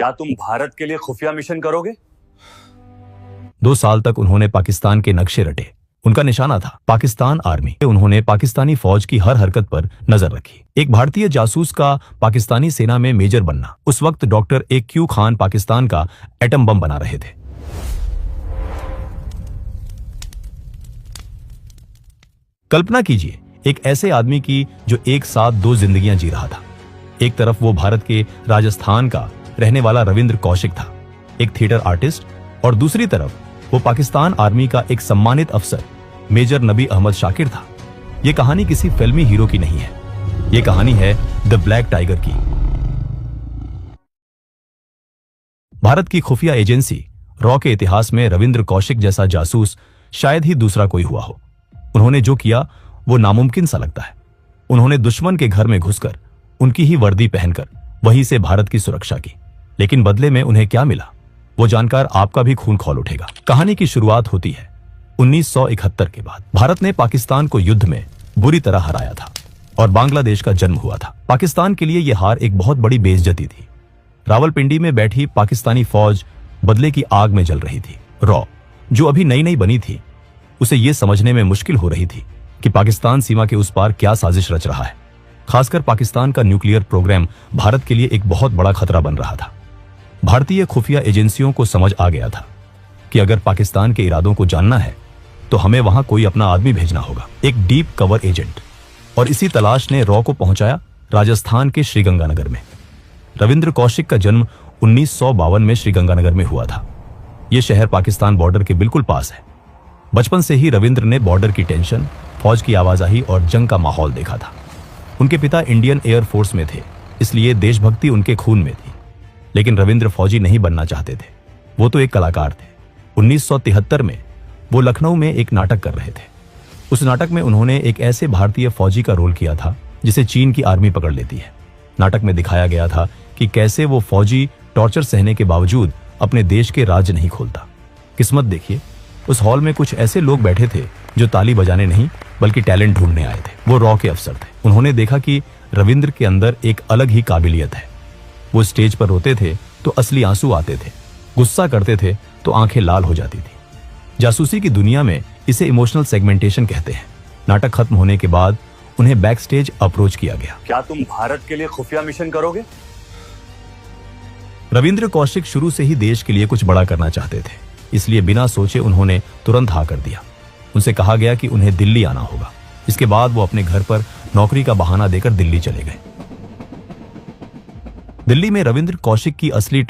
क्या तुम भारत के लिए खुफिया मिशन करोगे? 2 साल तक उन्होंने पाकिस्तान के नक्शे रटे। उनका निशाना था पाकिस्तान आर्मी। उन्होंने पाकिस्तानी फौज की हर हरकत पर नजर रखी। एक भारतीय जासूस का पाकिस्तानी सेना में मेजर बनना। उस वक्त डॉक्टर AQ खान पाकिस्तान का एटम बम बना रहे थे। कल्पना कीजिए एक ऐसे आदमी की जो एक साथ 2 जिंदगियां जी रहा था। एक तरफ वो भारत के राजस्थान का रहने वाला रविंद्र कौशिक था, एक थिएटर आर्टिस्ट, और दूसरी तरफ वो पाकिस्तान आर्मी का एक सम्मानित अफसर मेजर नबी अहमद शाकिर था। यह कहानी किसी फिल्मी हीरो की नहीं है, यह कहानी है द ब्लैक टाइगर की। भारत की खुफिया एजेंसी रॉ के इतिहास में रविंद्र कौशिक जैसा जासूस शायद ही दूसरा कोई हुआ हो। उन्होंने जो किया वो नामुमकिन सा लगता है। उन्होंने दुश्मन के घर में घुसकर उनकी ही वर्दी पहनकर वहीं से भारत की सुरक्षा की, लेकिन बदले में उन्हें क्या मिला वो जानकर आपका भी खून खौल उठेगा। कहानी की शुरुआत होती है 1971 के बाद। भारत ने पाकिस्तान को युद्ध में बुरी तरह हराया था और बांग्लादेश का जन्म हुआ था। पाकिस्तान के लिए यह हार एक बहुत बड़ी बेइज्जती थी। रावलपिंडी में बैठी पाकिस्तानी फौज बदले की आग में जल रही थी। रॉ, जो अभी नई नई बनी थी, उसे यह समझने में मुश्किल हो रही थी कि पाकिस्तान सीमा के उस पार क्या साजिश रच रहा है। खासकर पाकिस्तान का न्यूक्लियर प्रोग्राम भारत के लिए एक बहुत बड़ा खतरा बन रहा था। भारतीय खुफिया एजेंसियों को समझ आ गया था कि अगर पाकिस्तान के इरादों को जानना है तो हमें वहां कोई अपना आदमी भेजना होगा, एक डीप कवर एजेंट। और इसी तलाश ने रॉ को पहुंचाया राजस्थान के श्रीगंगानगर में। रविंद्र कौशिक का जन्म 1952 में श्रीगंगानगर में हुआ था। यह शहर पाकिस्तान बॉर्डर के बिल्कुल पास है। बचपन से ही रविंद्र ने बॉर्डर की टेंशन, फौज की आवाजाही और जंग का माहौल देखा था। उनके पिता इंडियन एयर फोर्स में थे, इसलिए देशभक्ति उनके खून में थी। लेकिन रविंद्र फौजी नहीं बनना चाहते थे, वो तो एक कलाकार थे। 1973 में वो लखनऊ में एक नाटक कर रहे थे। उस नाटक में उन्होंने एक ऐसे भारतीय फौजी का रोल किया था जिसे चीन की आर्मी पकड़ लेती है। नाटक में दिखाया गया था कि कैसे वो फौजी टॉर्चर सहने के बावजूद अपने देश के राज नहीं खोलता। किस्मत देखिए, उस हॉल में कुछ ऐसे लोग बैठे थे जो ताली बजाने नहीं बल्कि टैलेंट ढूंढने आए थे। वो रॉ के अफसर थे। उन्होंने देखा कि रविंद्र के अंदर एक अलग ही काबिलियत है। वो स्टेज पर रोते थे तो असली आंसू आते थे, गुस्सा करते थे तो आंखें लाल हो जाती थी। जासूसी की दुनिया में इसे इमोशनल सेगमेंटेशन कहते हैं। नाटक खत्म होने के बाद उन्हें बैक स्टेज अप्रोच किया गया। क्या तुम भारत के लिए खुफिया मिशन करोगे? रविंद्र कौशिक शुरू से ही देश के लिए कुछ बड़ा करना चाहते थे, इसलिए बिना सोचे उन्होंने तुरंत हाँ कर दिया। उनसे कहा गया कि उन्हें दिल्ली आना होगा। इसके बाद वो अपने घर पर नौकरी का बहाना देकर दिल्ली चले गए। दिल्ली में रविंद्र कौशिक की असली